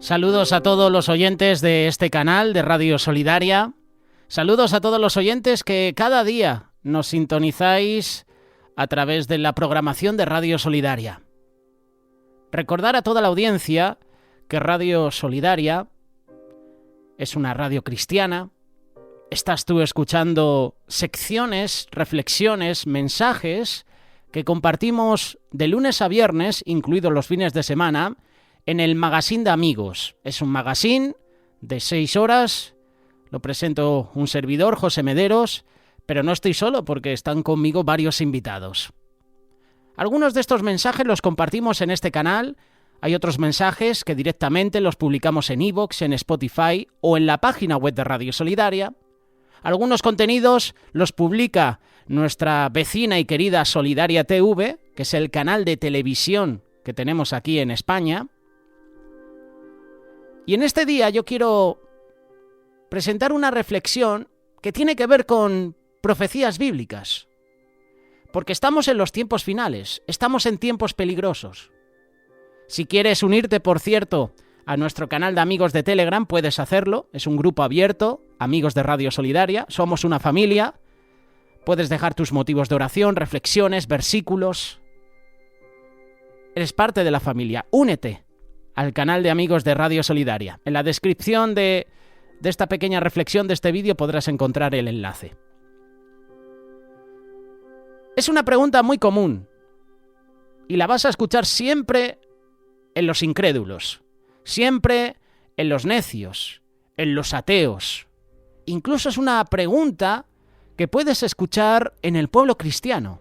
Saludos a todos los oyentes de este canal de Radio Solidaria. Saludos a todos los oyentes que cada día nos sintonizáis a través de la programación de Radio Solidaria. Recordar a toda la audiencia que Radio Solidaria es una radio cristiana. Estás tú escuchando secciones, reflexiones, mensajes que compartimos de lunes a viernes, incluidos los fines de semana, en el Magazine de Amigos. Es un magazine de 6 horas. Lo presento un servidor, José Mederos, pero no estoy solo porque están conmigo varios invitados. Algunos de estos mensajes los compartimos en este canal. Hay otros mensajes que directamente los publicamos en iVoox, en Spotify o en la página web de Radio Solidaria. Algunos contenidos los publica nuestra vecina y querida Solidaria TV, que es el canal de televisión que tenemos aquí en España. Y en este día yo quiero presentar una reflexión que tiene que ver con profecías bíblicas. Porque estamos en los tiempos finales, estamos en tiempos peligrosos. Si quieres unirte, por cierto, a nuestro canal de amigos de Telegram, puedes hacerlo. Es un grupo abierto, amigos de Radio Solidaria. Somos una familia. Puedes dejar tus motivos de oración, reflexiones, versículos. Eres parte de la familia. Únete al canal de amigos de Radio Solidaria. En la descripción de esta pequeña reflexión de este vídeo podrás encontrar el enlace. Es una pregunta muy común y la vas a escuchar siempre en los incrédulos, siempre en los necios, en los ateos. Incluso es una pregunta que puedes escuchar en el pueblo cristiano.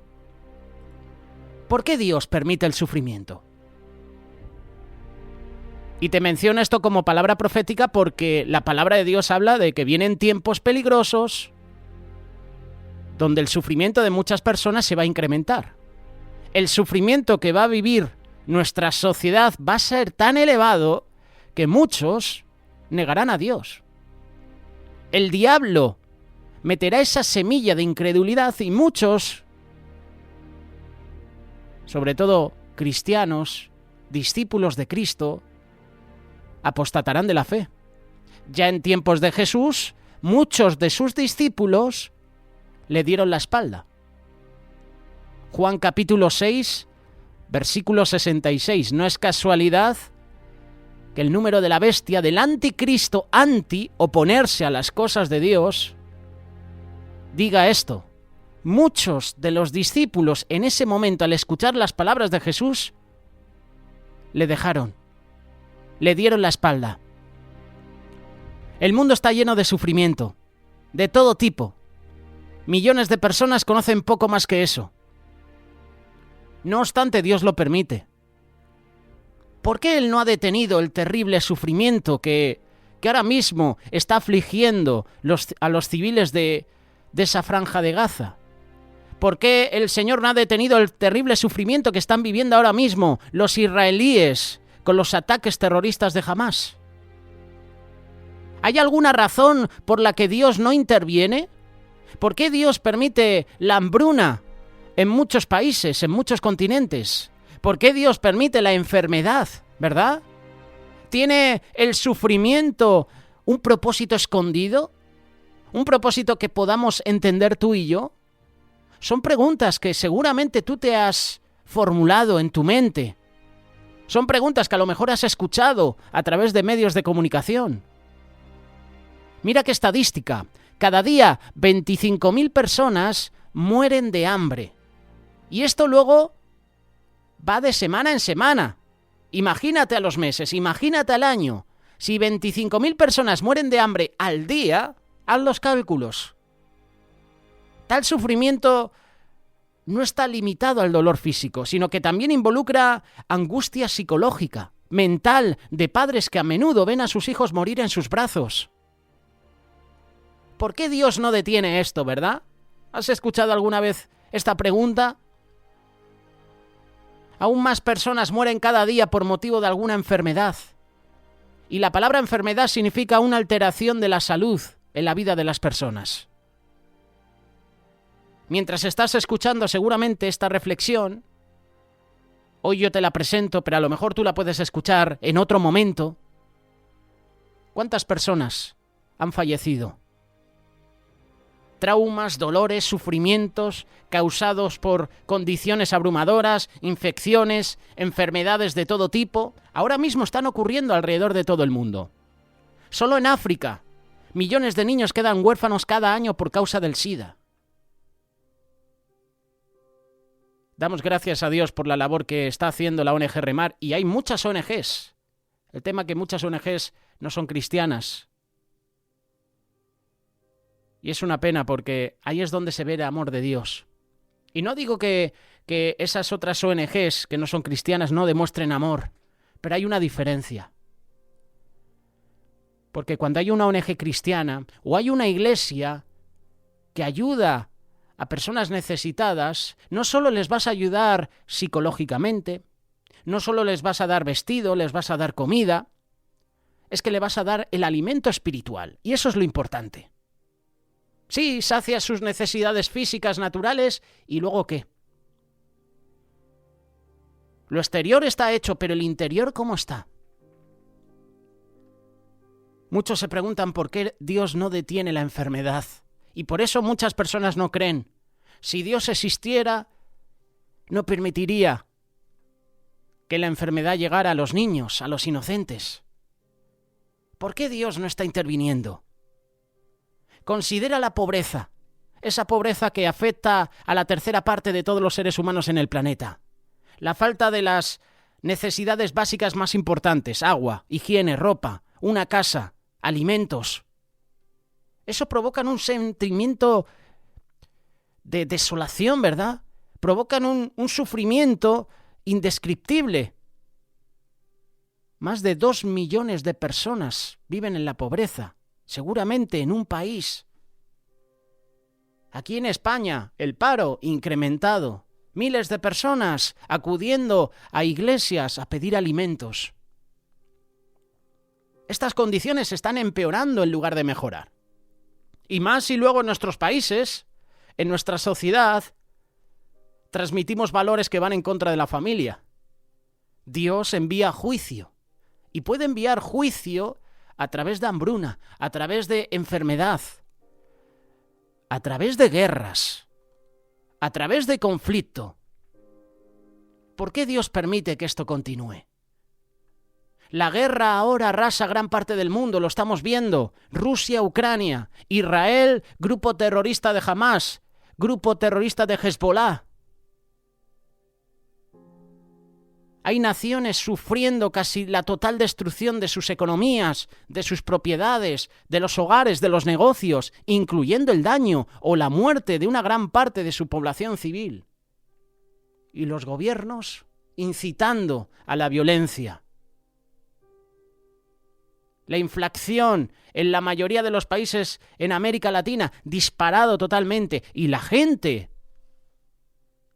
¿Por qué Dios permite el sufrimiento? Y te menciono esto como palabra profética porque la palabra de Dios habla de que vienen tiempos peligrosos donde el sufrimiento de muchas personas se va a incrementar. El sufrimiento que va a vivir nuestra sociedad va a ser tan elevado que muchos negarán a Dios. El diablo meterá esa semilla de incredulidad y muchos, sobre todo cristianos, discípulos de Cristo, apostatarán de la fe. Ya en tiempos de Jesús, muchos de sus discípulos le dieron la espalda. Juan capítulo 6, versículo 66. No es casualidad que el número de la bestia del anticristo, oponerse a las cosas de Dios, diga esto. Muchos de los discípulos en ese momento, al escuchar las palabras de Jesús, le dejaron. Le dieron la espalda. El mundo está lleno de sufrimiento, de todo tipo. Millones de personas conocen poco más que eso. No obstante, Dios lo permite. ¿Por qué Él no ha detenido el terrible sufrimiento que ahora mismo está afligiendo a los civiles de esa franja de Gaza? ¿Por qué el Señor no ha detenido el terrible sufrimiento que están viviendo ahora mismo los israelíes con los ataques terroristas de Hamás? ¿Hay alguna razón por la que Dios no interviene? ¿Por qué Dios permite la hambruna en muchos países, en muchos continentes? ¿Por qué Dios permite la enfermedad, verdad? ¿Tiene el sufrimiento un propósito escondido? ¿Un propósito que podamos entender tú y yo? Son preguntas que seguramente tú te has formulado en tu mente. Son preguntas que a lo mejor has escuchado a través de medios de comunicación. Mira qué estadística. Cada día 25.000 personas mueren de hambre. Y esto luego va de semana en semana. Imagínate a los meses, imagínate al año. Si 25.000 personas mueren de hambre al día, haz los cálculos. Tal sufrimiento no está limitado al dolor físico, sino que también involucra angustia psicológica, mental, de padres que a menudo ven a sus hijos morir en sus brazos. ¿Por qué Dios no detiene esto, verdad? ¿Has escuchado alguna vez esta pregunta? Aún más personas mueren cada día por motivo de alguna enfermedad. Y la palabra enfermedad significa una alteración de la salud en la vida de las personas. Mientras estás escuchando seguramente esta reflexión, hoy yo te la presento, pero a lo mejor tú la puedes escuchar en otro momento. ¿Cuántas personas han fallecido? Traumas, dolores, sufrimientos causados por condiciones abrumadoras, infecciones, enfermedades de todo tipo, ahora mismo están ocurriendo alrededor de todo el mundo. Solo en África, millones de niños quedan huérfanos cada año por causa del SIDA. Damos gracias a Dios por la labor que está haciendo la ONG Remar, y hay muchas ONGs. El tema es que muchas ONGs no son cristianas. Y es una pena porque ahí es donde se ve el amor de Dios. Y no digo que esas otras ONGs que no son cristianas no demuestren amor, pero hay una diferencia. Porque cuando hay una ONG cristiana o hay una iglesia que ayuda a personas necesitadas, no solo les vas a ayudar psicológicamente, no solo les vas a dar vestido, les vas a dar comida, es que le vas a dar el alimento espiritual. Y eso es lo importante. Sí, sacia sus necesidades físicas naturales, ¿y luego qué? Lo exterior está hecho, pero el interior, ¿cómo está? Muchos se preguntan por qué Dios no detiene la enfermedad. Y por eso muchas personas no creen. Si Dios existiera, no permitiría que la enfermedad llegara a los niños, a los inocentes. ¿Por qué Dios no está interviniendo? Considera la pobreza, esa pobreza que afecta a la tercera parte de todos los seres humanos en el planeta. La falta de las necesidades básicas más importantes, agua, higiene, ropa, una casa, alimentos. Eso provoca un sentimiento de desolación, ¿verdad? Provocan un sufrimiento indescriptible. Más de 2 millones de personas viven en la pobreza, seguramente en un país. Aquí en España, el paro incrementado. Miles de personas acudiendo a iglesias a pedir alimentos. Estas condiciones están empeorando en lugar de mejorar. Y más si luego en nuestros países, en nuestra sociedad, transmitimos valores que van en contra de la familia. Dios envía juicio. Y puede enviar juicio a través de hambruna, a través de enfermedad, a través de guerras, a través de conflicto. ¿Por qué Dios permite que esto continúe? La guerra ahora arrasa gran parte del mundo, lo estamos viendo. Rusia, Ucrania, Israel, grupo terrorista de Hamás, grupo terrorista de Hezbollah. Hay naciones sufriendo casi la total destrucción de sus economías, de sus propiedades, de los hogares, de los negocios, incluyendo el daño o la muerte de una gran parte de su población civil. Y los gobiernos incitando a la violencia. La inflación en la mayoría de los países en América Latina disparado totalmente. Y la gente,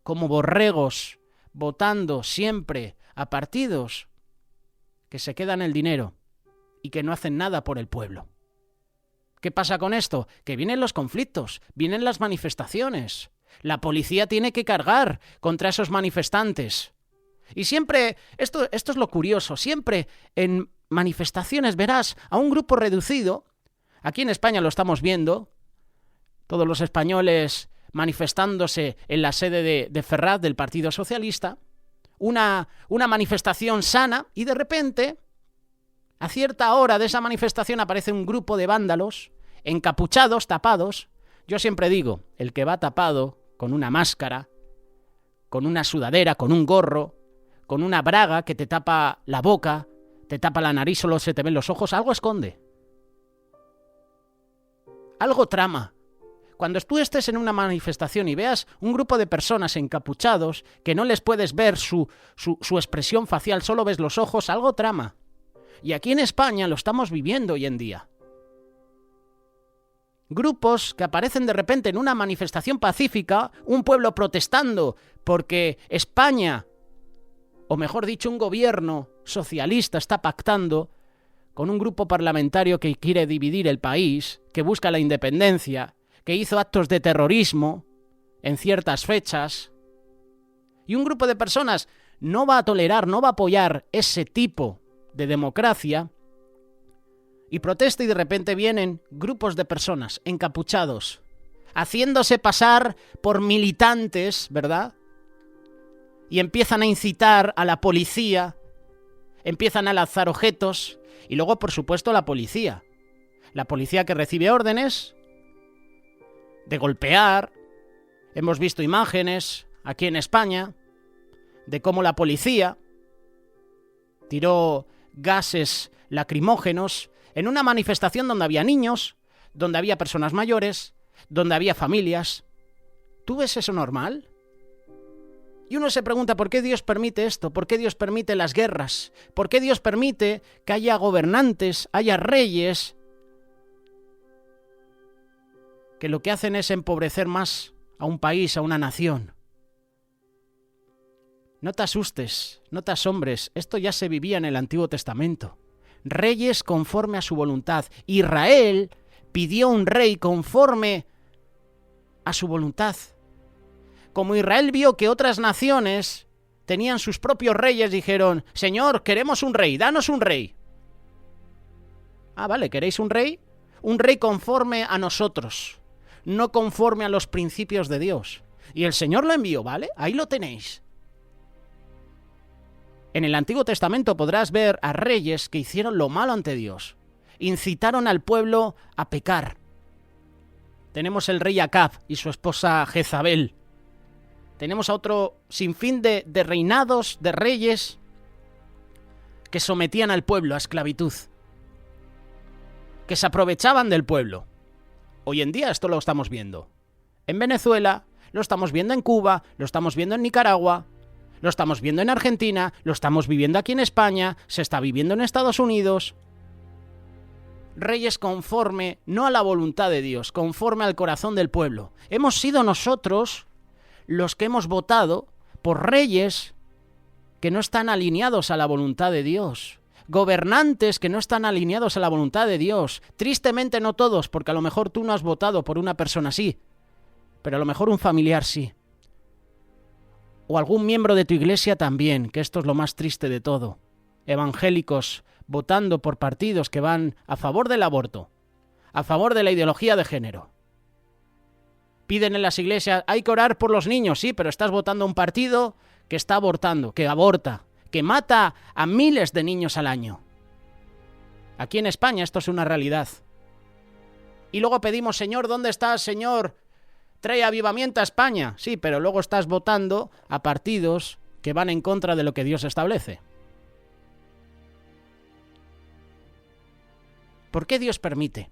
como borregos, votando siempre a partidos que se quedan el dinero y que no hacen nada por el pueblo. ¿Qué pasa con esto? Que vienen los conflictos, vienen las manifestaciones. La policía tiene que cargar contra esos manifestantes. Y siempre, esto es lo curioso, siempre en manifestaciones verás a un grupo reducido. Aquí en España lo estamos viendo, todos los españoles manifestándose en la sede de Ferraz del Partido Socialista, una manifestación sana, y de repente, a cierta hora de esa manifestación aparece un grupo de vándalos, encapuchados, tapados. Yo siempre digo, el que va tapado con una máscara, con una sudadera, con un gorro, con una braga que te tapa la boca, te tapa la nariz, solo se te ven los ojos, algo esconde. Algo trama. Cuando tú estés en una manifestación y veas un grupo de personas encapuchados, que no les puedes ver su expresión facial, solo ves los ojos, algo trama. Y aquí en España lo estamos viviendo hoy en día. Grupos que aparecen de repente en una manifestación pacífica, un pueblo protestando porque España, o mejor dicho, un gobierno socialista está pactando con un grupo parlamentario que quiere dividir el país, que busca la independencia, que hizo actos de terrorismo en ciertas fechas. Y un grupo de personas no va a tolerar, no va a apoyar ese tipo de democracia. y protesta y de repente vienen grupos de personas encapuchados, haciéndose pasar por militantes, ¿verdad? Y empiezan a incitar a la policía, empiezan a lanzar objetos y luego, por supuesto, la policía. La policía que recibe órdenes de golpear. Hemos visto imágenes aquí en España de cómo la policía tiró gases lacrimógenos en una manifestación donde había niños, donde había personas mayores, donde había familias. ¿Tú ves eso normal? Y uno se pregunta ¿por qué Dios permite esto? ¿Por qué Dios permite las guerras? ¿Por qué Dios permite que haya gobernantes, haya reyes que lo que hacen es empobrecer más a un país, a una nación? No te asustes, no te asombres, esto ya se vivía en el Antiguo Testamento. Reyes conforme a su voluntad. Israel pidió un rey conforme a su voluntad. Como Israel vio que otras naciones tenían sus propios reyes, dijeron, Señor, queremos un rey, danos un rey. Ah, vale, ¿queréis un rey? Un rey conforme a nosotros, no conforme a los principios de Dios. Y el Señor lo envió, ¿vale? Ahí lo tenéis. En el Antiguo Testamento podrás ver a reyes que hicieron lo malo ante Dios. Incitaron al pueblo a pecar. Tenemos el rey Acab y su esposa Jezabel. Tenemos a otro sinfín de reinados, de reyes, que sometían al pueblo a esclavitud, que se aprovechaban del pueblo. Hoy en día esto lo estamos viendo. En Venezuela, lo estamos viendo en Cuba, lo estamos viendo en Nicaragua, lo estamos viendo en Argentina, lo estamos viviendo aquí en España, se está viviendo en Estados Unidos. Reyes conforme, no a la voluntad de Dios, conforme al corazón del pueblo. Hemos sido nosotros los que hemos votado por reyes que no están alineados a la voluntad de Dios. Gobernantes que no están alineados a la voluntad de Dios. Tristemente no todos, porque a lo mejor tú no has votado por una persona así, pero a lo mejor un familiar sí. O algún miembro de tu iglesia también, que esto es lo más triste de todo. Evangélicos votando por partidos que van a favor del aborto, a favor de la ideología de género. Piden en las iglesias, hay que orar por los niños, sí, pero estás votando a un partido que está abortando, que aborta, que mata a miles de niños al año. Aquí en España esto es una realidad. Y luego pedimos, Señor, ¿dónde estás, Señor? Trae avivamiento a España. Sí, pero luego estás votando a partidos que van en contra de lo que Dios establece. ¿Por qué Dios permite?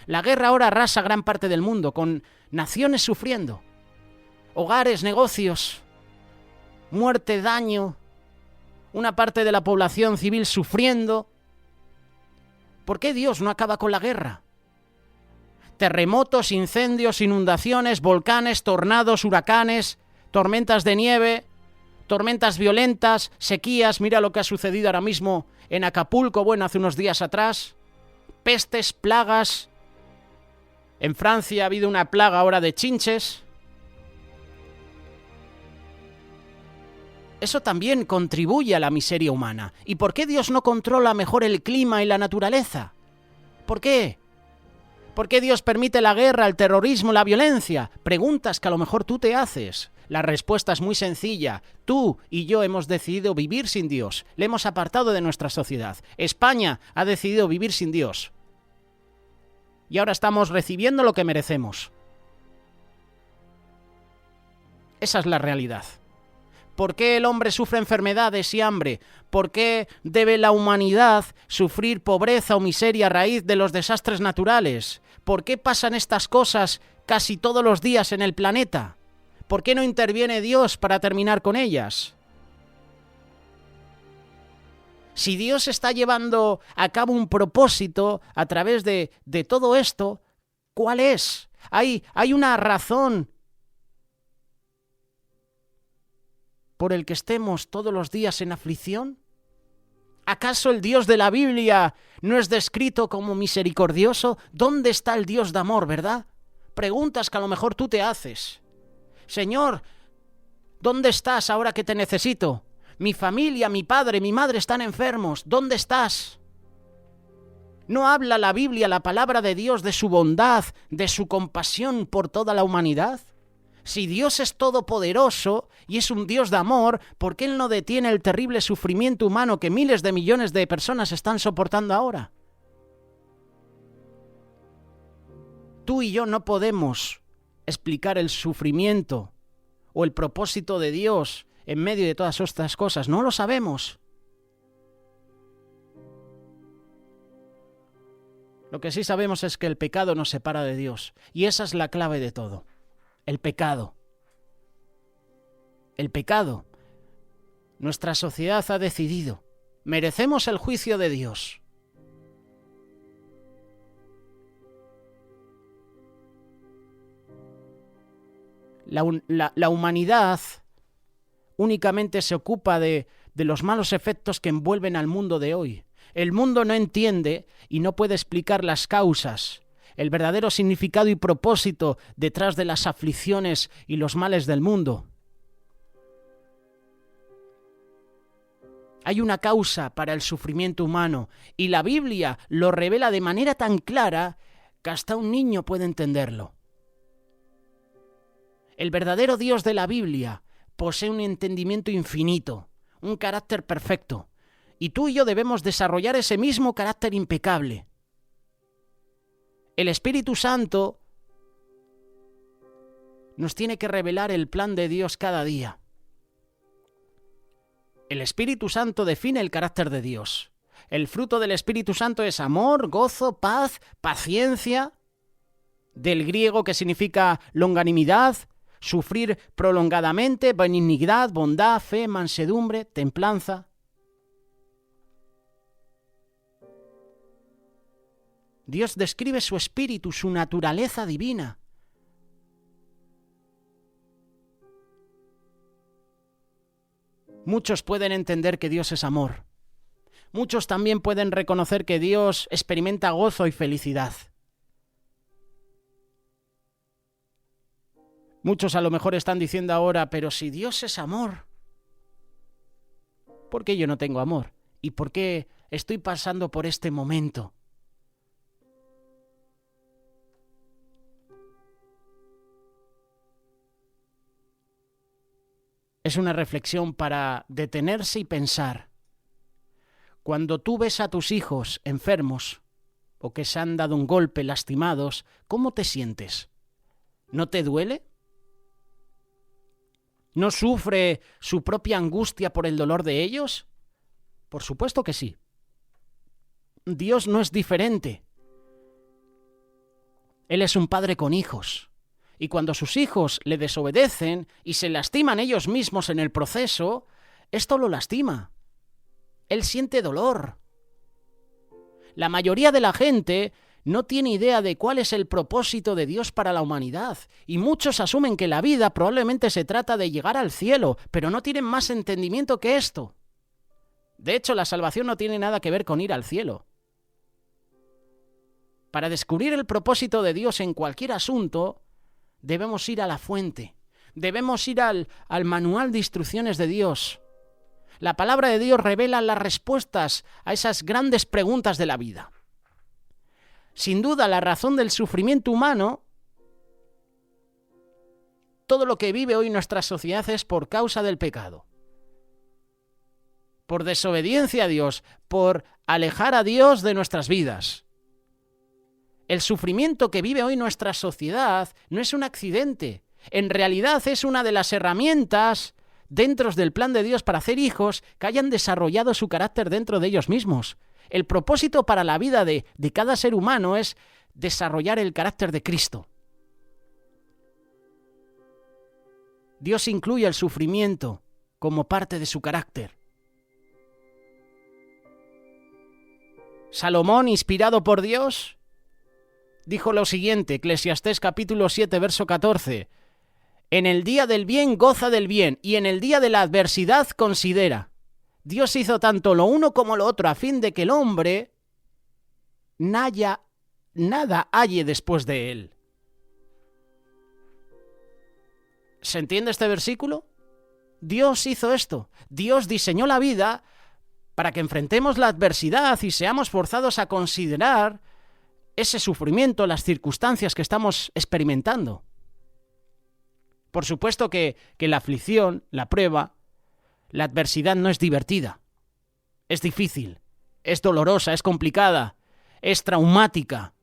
La guerra ahora arrasa gran parte del mundo, con naciones sufriendo, hogares, negocios, muerte, daño, una parte de la población civil sufriendo. ¿Por qué Dios no acaba con la guerra? Terremotos, incendios, inundaciones, volcanes, tornados, huracanes, tormentas de nieve, tormentas violentas, sequías. Mira lo que ha sucedido ahora mismo en Acapulco, bueno, hace unos días atrás. Pestes, plagas. En Francia ha habido una plaga ahora de chinches. Eso también contribuye a la miseria humana. ¿Y por qué Dios no controla mejor el clima y la naturaleza? ¿Por qué? ¿Por qué Dios permite la guerra, el terrorismo, la violencia? Preguntas que a lo mejor tú te haces. La respuesta es muy sencilla. Tú y yo hemos decidido vivir sin Dios. Le hemos apartado de nuestra sociedad. España ha decidido vivir sin Dios. Y ahora estamos recibiendo lo que merecemos. Esa es la realidad. ¿Por qué el hombre sufre enfermedades y hambre? ¿Por qué debe la humanidad sufrir pobreza o miseria a raíz de los desastres naturales? ¿Por qué pasan estas cosas casi todos los días en el planeta? ¿Por qué no interviene Dios para terminar con ellas? Si Dios está llevando a cabo un propósito a través de todo esto, ¿cuál es? ¿Hay una razón por el que estemos todos los días en aflicción? ¿Acaso el Dios de la Biblia no es descrito como misericordioso? ¿Dónde está el Dios de amor, verdad? Preguntas que a lo mejor tú te haces. Señor, ¿dónde estás ahora que te necesito? Mi familia, mi padre, mi madre están enfermos. ¿Dónde estás? ¿No habla la Biblia, la palabra de Dios, de su bondad, de su compasión por toda la humanidad? Si Dios es todopoderoso y es un Dios de amor, ¿por qué Él no detiene el terrible sufrimiento humano que miles de millones de personas están soportando ahora? Tú y yo no podemos explicar el sufrimiento o el propósito de Dios en medio de todas estas cosas. No lo sabemos. Lo que sí sabemos es que el pecado nos separa de Dios. Y esa es la clave de todo. El pecado. El pecado. Nuestra sociedad ha decidido. Merecemos el juicio de Dios. La humanidad únicamente se ocupa de los malos efectos que envuelven al mundo de hoy. El mundo no entiende y no puede explicar las causas, el verdadero significado y propósito detrás de las aflicciones y los males del mundo. Hay una causa para el sufrimiento humano y la Biblia lo revela de manera tan clara que hasta un niño puede entenderlo. El verdadero Dios de la Biblia posee un entendimiento infinito, un carácter perfecto, y tú y yo debemos desarrollar ese mismo carácter impecable. El Espíritu Santo nos tiene que revelar el plan de Dios cada día. El Espíritu Santo define el carácter de Dios. El fruto del Espíritu Santo es amor, gozo, paz, paciencia, del griego que significa longanimidad, sufrir prolongadamente, benignidad, bondad, fe, mansedumbre, templanza. Dios describe su espíritu, su naturaleza divina. Muchos pueden entender que Dios es amor. Muchos también pueden reconocer que Dios experimenta gozo y felicidad. Muchos a lo mejor están diciendo ahora, pero si Dios es amor, ¿por qué yo no tengo amor? ¿Y por qué estoy pasando por este momento? Es una reflexión para detenerse y pensar. Cuando tú ves a tus hijos enfermos o que se han dado un golpe, lastimados, ¿cómo te sientes? ¿No te duele? ¿No sufre su propia angustia por el dolor de ellos? Por supuesto que sí. Dios no es diferente. Él es un padre con hijos. Y cuando sus hijos le desobedecen y se lastiman ellos mismos en el proceso, esto lo lastima. Él siente dolor. La mayoría de la gente no tiene idea de cuál es el propósito de Dios para la humanidad, y muchos asumen que la vida probablemente se trata de llegar al cielo, pero no tienen más entendimiento que esto. De hecho, la salvación no tiene nada que ver con ir al cielo. Para descubrir el propósito de Dios en cualquier asunto, debemos ir a la fuente, debemos ir al manual de instrucciones de Dios. La palabra de Dios revela las respuestas a esas grandes preguntas de la vida. Sin duda, la razón del sufrimiento humano, todo lo que vive hoy nuestra sociedad es por causa del pecado. Por desobediencia a Dios, por alejar a Dios de nuestras vidas. El sufrimiento que vive hoy nuestra sociedad no es un accidente. En realidad es una de las herramientas dentro del plan de Dios para hacer hijos que hayan desarrollado su carácter dentro de ellos mismos. El propósito para la vida de cada ser humano es desarrollar el carácter de Cristo. Dios incluye el sufrimiento como parte de su carácter. Salomón, inspirado por Dios, dijo lo siguiente, Eclesiastés capítulo 7, verso 14. En el día del bien goza del bien, y en el día de la adversidad considera. Dios hizo tanto lo uno como lo otro a fin de que el hombre nada halle después de él. ¿Se entiende este versículo? Dios hizo esto. Dios diseñó la vida para que enfrentemos la adversidad y seamos forzados a considerar ese sufrimiento, las circunstancias que estamos experimentando. Por supuesto que la aflicción, la prueba, la adversidad no es divertida. Es difícil, es dolorosa, es complicada, es traumática.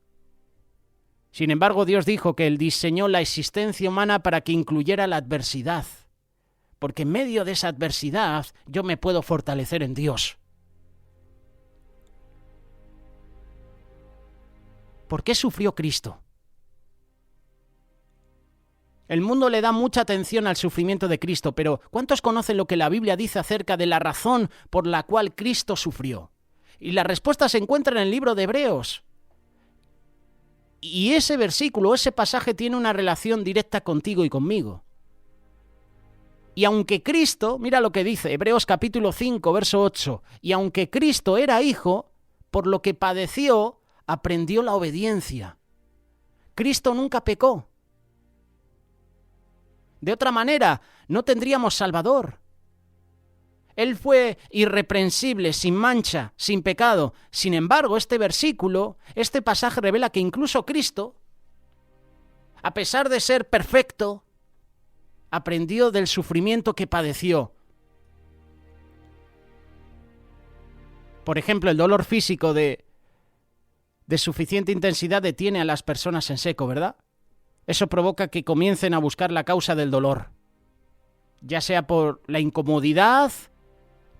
Sin embargo, Dios dijo que Él diseñó la existencia humana para que incluyera la adversidad, porque en medio de esa adversidad yo me puedo fortalecer en Dios. ¿Por qué sufrió Cristo? El mundo le da mucha atención al sufrimiento de Cristo, pero ¿cuántos conocen lo que la Biblia dice acerca de la razón por la cual Cristo sufrió? Y la respuesta se encuentra en el libro de Hebreos. Y ese versículo, ese pasaje tiene una relación directa contigo y conmigo. Y aunque Cristo, mira lo que dice, Hebreos capítulo 5, verso 8, y aunque Cristo era hijo, por lo que padeció, aprendió la obediencia. Cristo nunca pecó. De otra manera, no tendríamos Salvador. Él fue irreprensible, sin mancha, sin pecado. Sin embargo, este versículo, este pasaje revela que incluso Cristo, a pesar de ser perfecto, aprendió del sufrimiento que padeció. Por ejemplo, el dolor físico de suficiente intensidad detiene a las personas en seco, ¿verdad? Eso provoca que comiencen a buscar la causa del dolor. Ya sea por la incomodidad,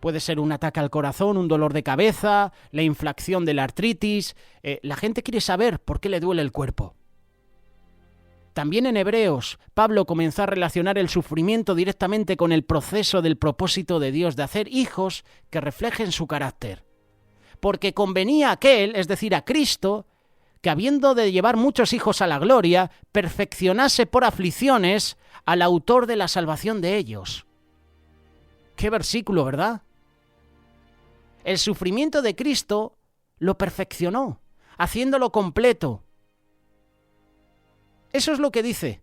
puede ser un ataque al corazón, un dolor de cabeza, la inflamación de la artritis. La gente quiere saber por qué le duele el cuerpo. También en Hebreos, Pablo comenzó a relacionar el sufrimiento directamente con el proceso del propósito de Dios de hacer hijos que reflejen su carácter. Porque convenía a aquel, es decir, a Cristo, que habiendo de llevar muchos hijos a la gloria, perfeccionase por aflicciones al autor de la salvación de ellos. ¡Qué versículo!, ¿verdad? El sufrimiento de Cristo lo perfeccionó, haciéndolo completo. Eso es lo que dice.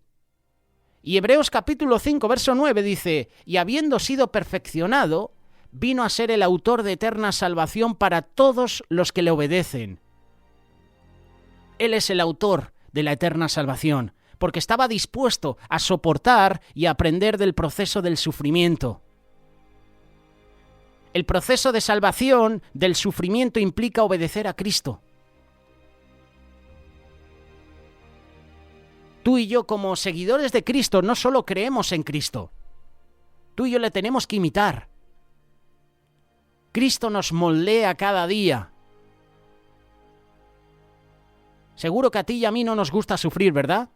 Y Hebreos capítulo 5, verso 9 dice, y habiendo sido perfeccionado, vino a ser el autor de eterna salvación para todos los que le obedecen. Él es el autor de la eterna salvación, porque estaba dispuesto a soportar y a aprender del proceso del sufrimiento. El proceso de salvación del sufrimiento implica obedecer a Cristo. Tú y yo, como seguidores de Cristo, no solo creemos en Cristo. Tú y yo le tenemos que imitar. Cristo nos moldea cada día. Seguro que a ti y a mí no nos gusta sufrir, ¿verdad?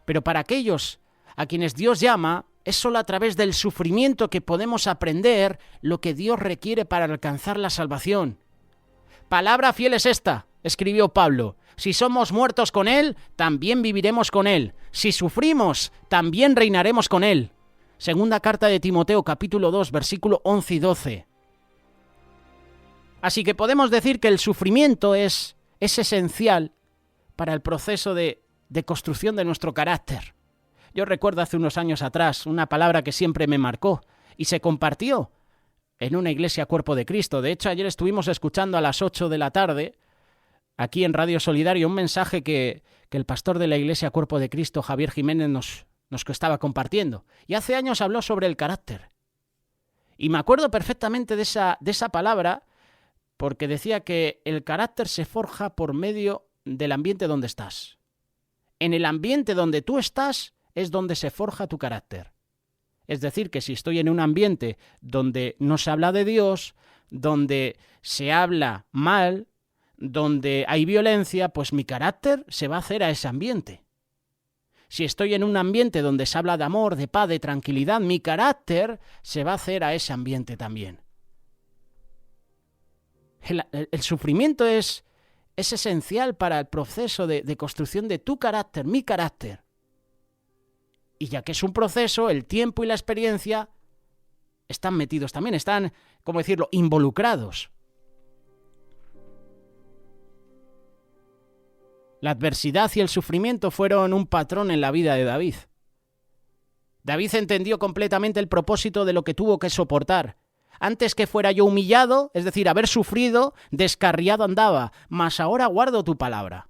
Pero para aquellos a quienes Dios llama, es solo a través del sufrimiento que podemos aprender lo que Dios requiere para alcanzar la salvación. Palabra fiel es esta, escribió Pablo. Si somos muertos con Él, también viviremos con Él. Si sufrimos, también reinaremos con Él. Segunda carta de Timoteo, capítulo 2, versículo 11 y 12. Así que podemos decir que el sufrimiento es esencial para el proceso de construcción de nuestro carácter. Yo recuerdo hace unos años atrás una palabra que siempre me marcó y se compartió en una iglesia Cuerpo de Cristo. De hecho, ayer estuvimos escuchando a las 8 de la tarde, aquí en Radio Solidario, un mensaje que el pastor de la iglesia Cuerpo de Cristo, Javier Jiménez, nos estaba compartiendo. Y hace años habló sobre el carácter. Y me acuerdo perfectamente de esa palabra, porque decía que el carácter se forja por medio del ambiente donde estás. En el ambiente donde tú estás es donde se forja tu carácter. Es decir, que si estoy en un ambiente donde no se habla de Dios, donde se habla mal, donde hay violencia, pues mi carácter se va a hacer a ese ambiente. Si estoy en un ambiente donde se habla de amor, de paz, de tranquilidad, mi carácter se va a hacer a ese ambiente también. El sufrimiento es esencial para el proceso de construcción de tu carácter, mi carácter. Y ya que es un proceso, el tiempo y la experiencia están metidos también, están, ¿cómo decirlo?, involucrados. La adversidad y el sufrimiento fueron un patrón en la vida de David. David entendió completamente el propósito de lo que tuvo que soportar. Antes que fuera yo humillado, es decir, haber sufrido, descarriado andaba, mas ahora guardo tu palabra.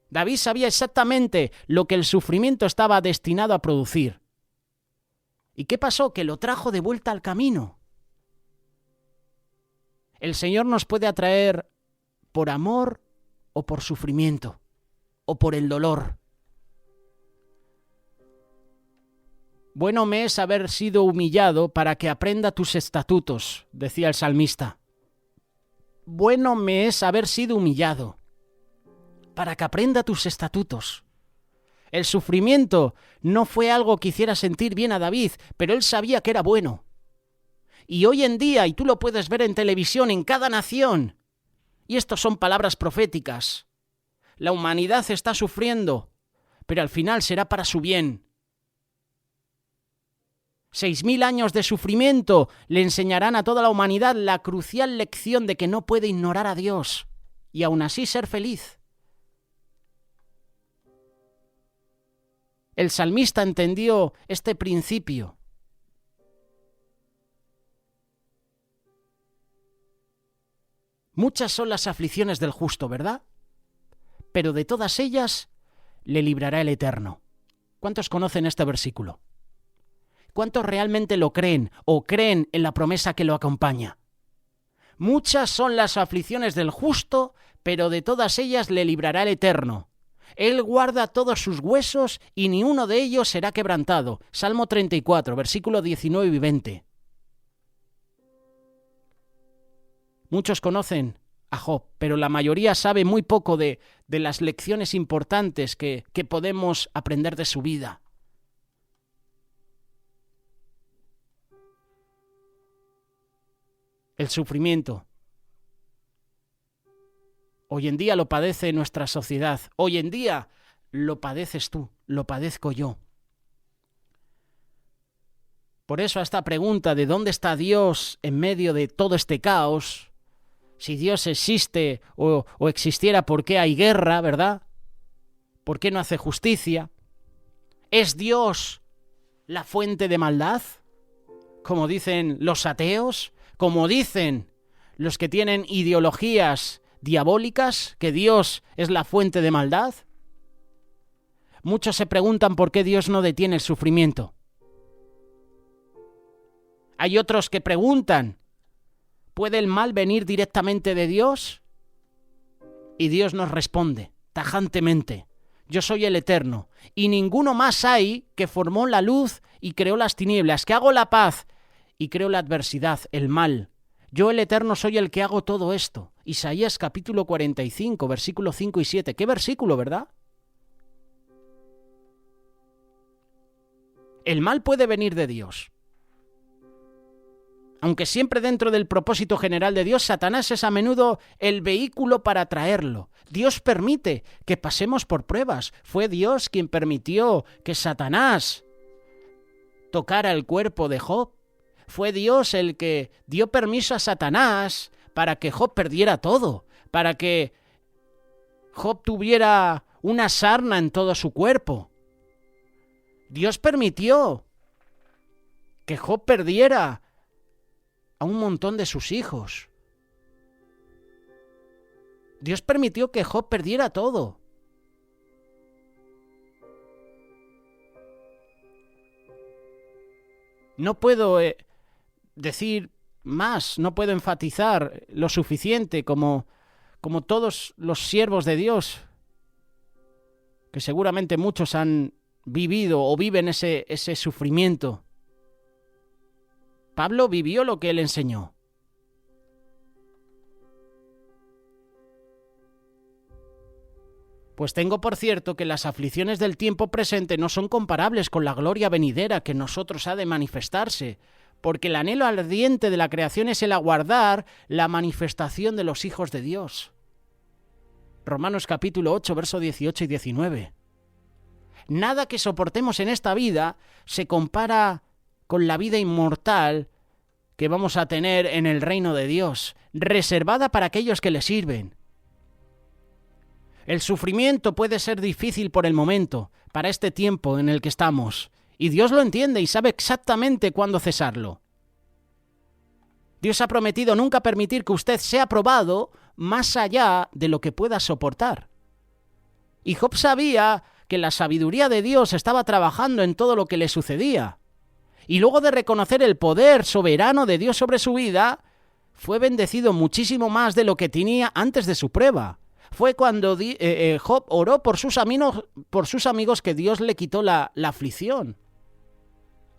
David sabía exactamente lo que el sufrimiento estaba destinado a producir. ¿Y qué pasó? Que lo trajo de vuelta al camino. El Señor nos puede atraer por amor o por sufrimiento, o por el dolor. Bueno me es haber sido humillado para que aprenda tus estatutos, decía el salmista. Bueno me es haber sido humillado para que aprenda tus estatutos. El sufrimiento no fue algo que hiciera sentir bien a David, pero él sabía que era bueno. Y hoy en día, y tú lo puedes ver en televisión, en cada nación, y estas son palabras proféticas, la humanidad está sufriendo, pero al final será para su bien. 6.000 años de sufrimiento le enseñarán a toda la humanidad la crucial lección de que no puede ignorar a Dios y aún así ser feliz. El salmista entendió este principio. Muchas son las aflicciones del justo, ¿verdad? Pero de todas ellas le librará el Eterno. ¿Cuántos conocen este versículo? ¿Cuántos realmente lo creen o creen en la promesa que lo acompaña? Muchas son las aflicciones del justo, pero de todas ellas le librará el Eterno. Él guarda todos sus huesos y ni uno de ellos será quebrantado. Salmo 34, versículos 19 y 20. Muchos conocen a Job, pero la mayoría sabe muy poco de las lecciones importantes que podemos aprender de su vida. El sufrimiento. Hoy en día lo padece nuestra sociedad. Hoy en día lo padeces tú, lo padezco yo. Por eso a esta pregunta de dónde está Dios en medio de todo este caos, si Dios existe o existiera, ¿por qué hay guerra, verdad? ¿Por qué no hace justicia? ¿Es Dios la fuente de maldad? Como dicen los ateos, como dicen los que tienen ideologías diabólicas, que Dios es la fuente de maldad. Muchos se preguntan por qué Dios no detiene el sufrimiento. Hay otros que preguntan, ¿puede el mal venir directamente de Dios? Y Dios nos responde tajantemente, yo soy el Eterno, y ninguno más hay que formó la luz y creó las tinieblas, que hago la paz y creo la adversidad, el mal. Yo el Eterno soy el que hago todo esto. Isaías capítulo 45, versículos 5 y 7. ¿Qué versículo, verdad? El mal puede venir de Dios. Aunque siempre dentro del propósito general de Dios, Satanás es a menudo el vehículo para traerlo. Dios permite que pasemos por pruebas. Fue Dios quien permitió que Satanás tocara el cuerpo de Job. Fue Dios el que dio permiso a Satanás para que Job perdiera todo, para que Job tuviera una sarna en todo su cuerpo. Dios permitió que Job perdiera a un montón de sus hijos. Dios permitió que Job perdiera todo. No puedo decir más, no puedo enfatizar lo suficiente como todos los siervos de Dios, que seguramente muchos han vivido o viven ese sufrimiento. Pablo vivió lo que él enseñó. Pues tengo por cierto que las aflicciones del tiempo presente no son comparables con la gloria venidera que en nosotros ha de manifestarse, porque el anhelo ardiente de la creación es el aguardar la manifestación de los hijos de Dios. Romanos capítulo 8, versos 18 y 19. Nada que soportemos en esta vida se compara con la vida inmortal que vamos a tener en el reino de Dios, reservada para aquellos que le sirven. El sufrimiento puede ser difícil por el momento, para este tiempo en el que estamos, y Dios lo entiende y sabe exactamente cuándo cesarlo. Dios ha prometido nunca permitir que usted sea probado más allá de lo que pueda soportar. Y Job sabía que la sabiduría de Dios estaba trabajando en todo lo que le sucedía. Y luego de reconocer el poder soberano de Dios sobre su vida, fue bendecido muchísimo más de lo que tenía antes de su prueba. Fue cuando Job oró por sus amigos que Dios le quitó la aflicción.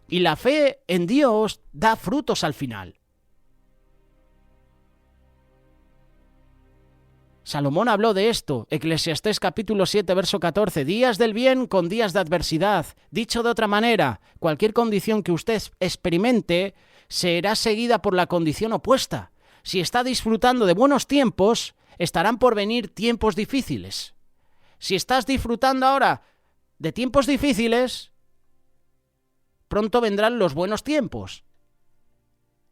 Y la fe en Dios da frutos al final. Salomón habló de esto, Eclesiastés capítulo 7, verso 14, días del bien con días de adversidad. Dicho de otra manera, cualquier condición que usted experimente será seguida por la condición opuesta. Si está disfrutando de buenos tiempos, estarán por venir tiempos difíciles. Si estás disfrutando ahora de tiempos difíciles, pronto vendrán los buenos tiempos.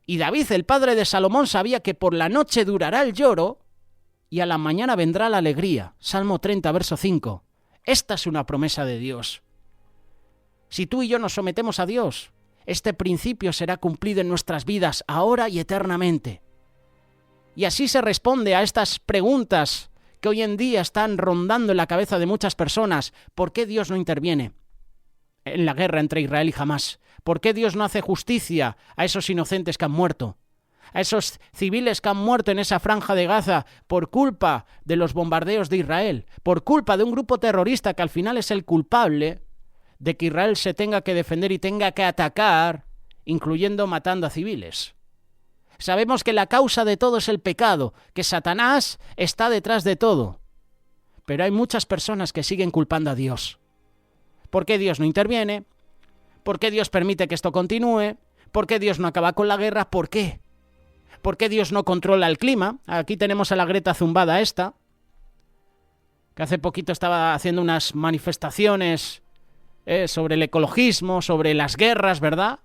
Y David, el padre de Salomón, sabía que por la noche durará el lloro y a la mañana vendrá la alegría. Salmo 30, verso 5. Esta es una promesa de Dios. Si tú y yo nos sometemos a Dios, este principio será cumplido en nuestras vidas ahora y eternamente. Y así se responde a estas preguntas que hoy en día están rondando en la cabeza de muchas personas. ¿Por qué Dios no interviene en la guerra entre Israel y Hamás? ¿Por qué Dios no hace justicia a esos inocentes que han muerto? A esos civiles que han muerto en esa franja de Gaza por culpa de los bombardeos de Israel, por culpa de un grupo terrorista que al final es el culpable de que Israel se tenga que defender y tenga que atacar, incluyendo matando a civiles. Sabemos que la causa de todo es el pecado, que Satanás está detrás de todo. Pero hay muchas personas que siguen culpando a Dios. ¿Por qué Dios no interviene? ¿Por qué Dios permite que esto continúe? ¿Por qué Dios no acaba con la guerra? ¿Por qué? ¿Por qué Dios no controla el clima? Aquí tenemos a la Greta zumbada esta, que hace poquito estaba haciendo unas manifestaciones sobre el ecologismo, sobre las guerras, ¿verdad?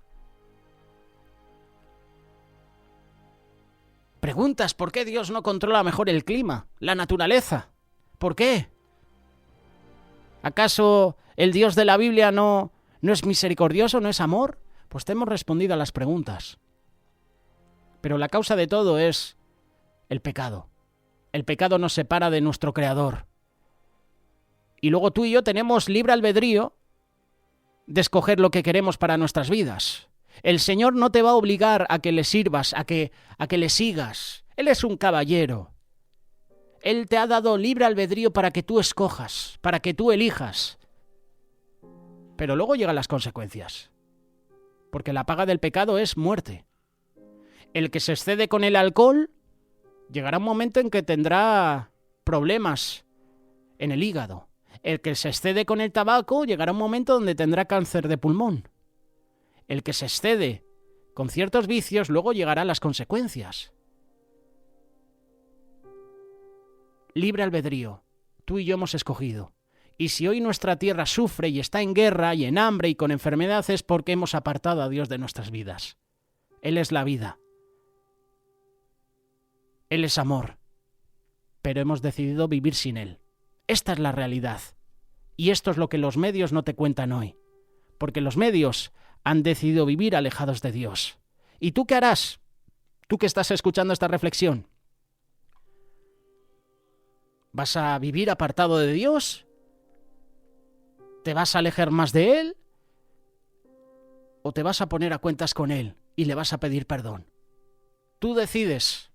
Preguntas, ¿por qué Dios no controla mejor el clima, la naturaleza? ¿Por qué? ¿Acaso el Dios de la Biblia no es misericordioso, no es amor? Pues te hemos respondido a las preguntas. Pero la causa de todo es el pecado. El pecado nos separa de nuestro Creador. Y luego tú y yo tenemos libre albedrío de escoger lo que queremos para nuestras vidas. El Señor no te va a obligar a que le sirvas, a que le sigas. Él es un caballero. Él te ha dado libre albedrío para que tú escojas, para que tú elijas. Pero luego llegan las consecuencias. Porque la paga del pecado es muerte. El que se excede con el alcohol, llegará un momento en que tendrá problemas en el hígado. El que se excede con el tabaco, llegará un momento donde tendrá cáncer de pulmón. El que se excede con ciertos vicios, luego llegarán las consecuencias. Libre albedrío. Tú y yo hemos escogido. Y si hoy nuestra tierra sufre y está en guerra y en hambre y con enfermedad, es porque hemos apartado a Dios de nuestras vidas. Él es la vida. Él es amor, pero hemos decidido vivir sin Él. Esta es la realidad. Y esto es lo que los medios no te cuentan hoy. Porque los medios han decidido vivir alejados de Dios. ¿Y tú qué harás? Tú que estás escuchando esta reflexión. ¿Vas a vivir apartado de Dios? ¿Te vas a alejar más de Él? ¿O te vas a poner a cuentas con Él y le vas a pedir perdón? Tú decides.